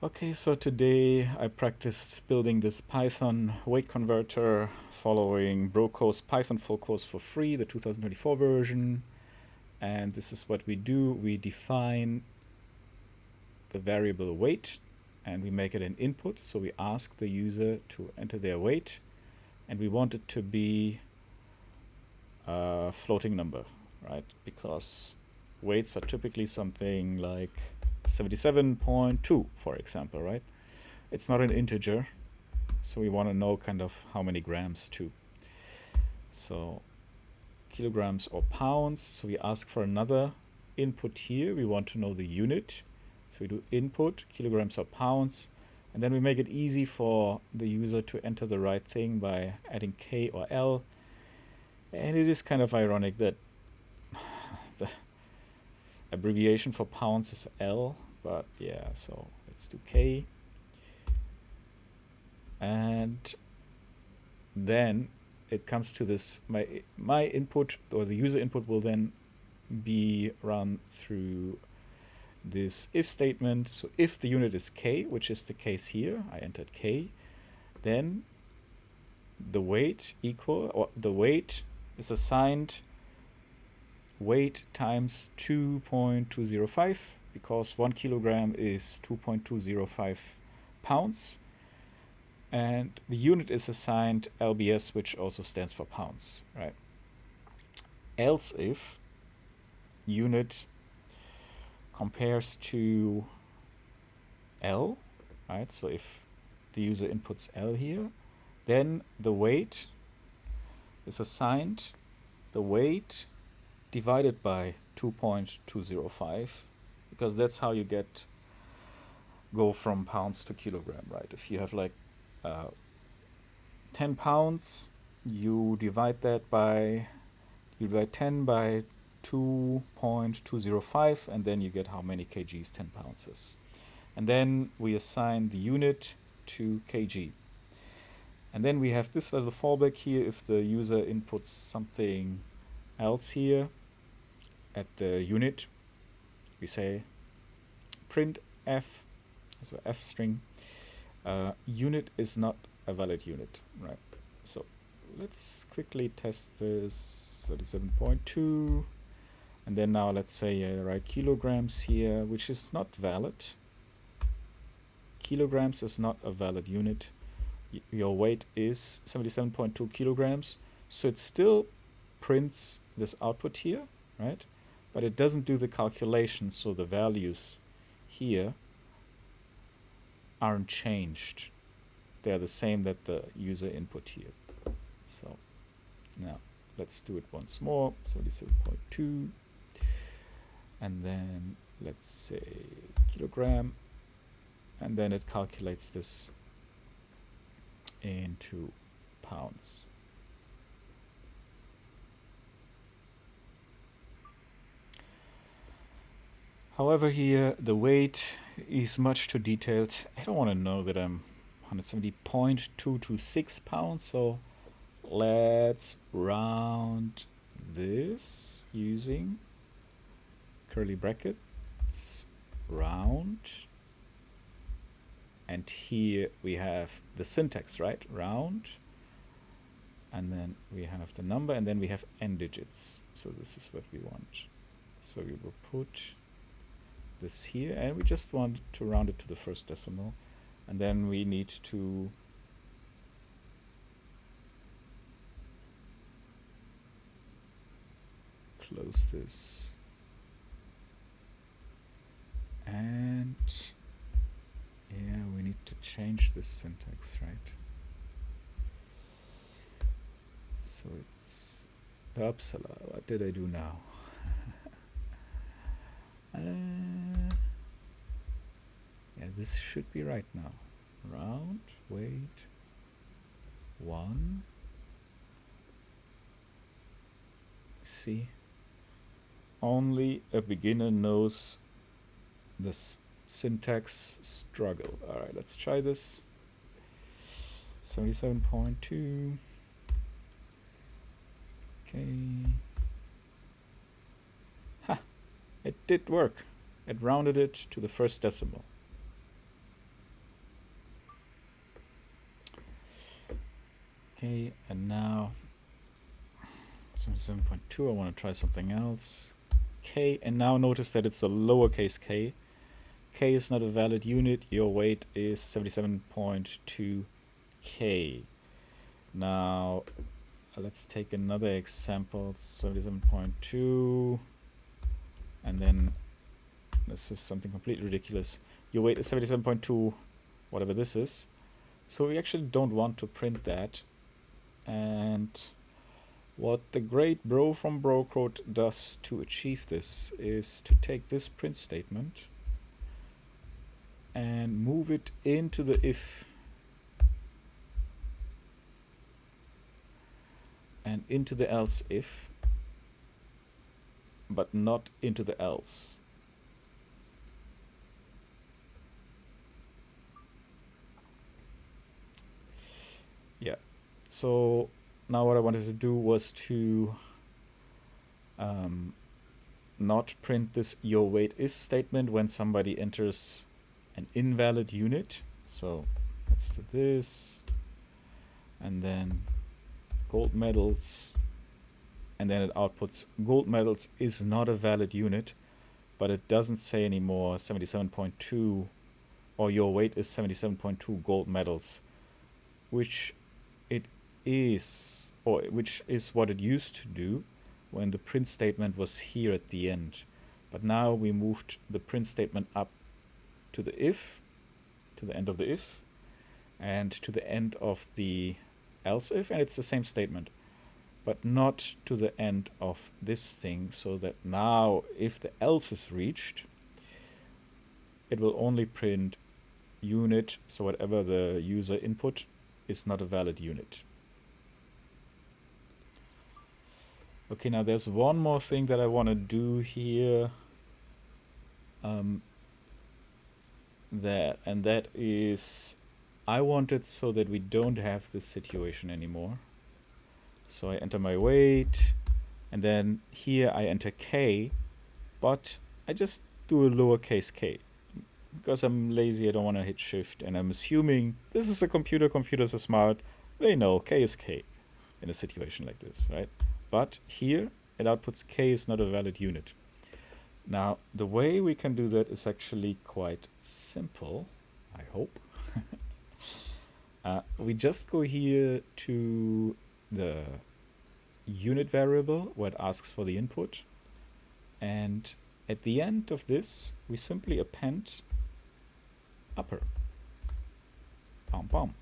Okay, so today I practiced building this Python weight converter following Brecka's Python full course for free, the 2024 version. And this is what we do. We define the variable weight and we make it an input. So we ask the user to enter their weight and we want it to be a floating number, right? Because weights are typically something like 77.2, for example, right? It's not an integer, so we want to know kind of how many grams too. So kilograms or pounds, so we ask for another input here. We want to know the unit, so we do input, kilograms or pounds, and then we make it easy for the user to enter the right thing by adding K or L. And it is kind of ironic that the abbreviation for pounds is L, but yeah, so let's do K. And then it comes to this, my input, or the user input, will then be run through this if statement. So if the unit is K, which is the case here, I entered K, then the weight is assigned weight times 2.205, because 1 kilogram is 2.205 pounds. And the unit is assigned LBS, which also stands for pounds, right? Else if unit compares to L, right? So if the user inputs L here, then the weight is assigned the weight divided by 2.205, because that's how you go from pounds to kilogram, right? If you have like 10 pounds, you divide 10 by 2.205, and then you get how many kgs 10 pounds is. And then we assign the unit to kg. And then we have this little fallback here. If the user inputs something else here at the unit, we say print f, so f string, unit is not a valid unit, right? So let's quickly test this 37.2, and then now let's say I write kilograms here, which is not valid. Kilograms is not a valid unit. Your weight is 77.2 kilograms, so it still prints this output here, right? But it doesn't do the calculation, so the values here aren't changed. They're the same that the user input here. So now let's do it once more, 77.2, and then let's say kilogram, and then it calculates this into pounds. However, here the weight is much too detailed. I don't want to know that I'm 170.226 pounds, so let's round this using curly brackets, round, and here we have the syntax, right? Round, and then we have the number, and then we have n digits. So this is what we want. So we will put this here, and we just want to round it to the first decimal, and then we need to close this, and yeah, we need to change this syntax, right? So it's upsala. What did I do now? Yeah, this should be right now. Round, weight, 1. See, only a beginner knows this syntax struggle. All right, let's try this. 77.2. Okay. Ha! It did work. It rounded it to the first decimal. Okay, and now 77.2, I want to try something else. K, and now notice that it's a lowercase k. K is not a valid unit, your weight is 77.2 k. Now let's take another example, 77.2, and then this is something completely ridiculous. Your weight is 77.2, whatever this is. So we actually don't want to print that. And what the great bro from Brocode does to achieve this is to take this print statement and move it into the if and into the else if, but not into the else. Yeah, so now what I wanted to do was to not print this your weight is statement when somebody enters an invalid unit. So let's do this, and then gold medals, and then it outputs gold medals is not a valid unit, but it doesn't say anymore 77.2 or your weight is 77.2 gold medals, which it is, or which is what it used to do when the print statement was here at the end. But now we moved the print statement up to the if, to the end of the if, and to the end of the else if, and it's the same statement, but not to the end of this thing, so that now if the else is reached, it will only print unit, so whatever the user input is not a valid unit. Okay, now there's one more thing that I want to do here. That is, I want it so that we don't have this situation anymore. So I enter my weight, and then here I enter k, but I just do a lowercase k. Because I'm lazy, I don't want to hit shift, and I'm assuming this is a computer, computers are smart, they know k is k in a situation like this, right? But here it outputs k is not a valid unit. Now, the way we can do that is actually quite simple, I hope. We just go here to the unit variable where it asks for the input, and at the end of this, we simply append upper. Bam, bam.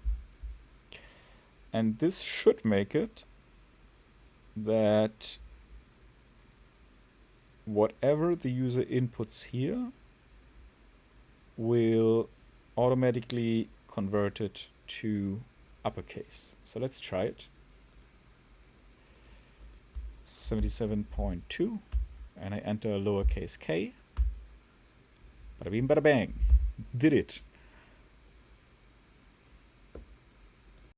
And this should make it that whatever the user inputs here will automatically convert it to uppercase. So let's try it. 77.2, and I enter lowercase k. Bada bing, bada bang. Did it.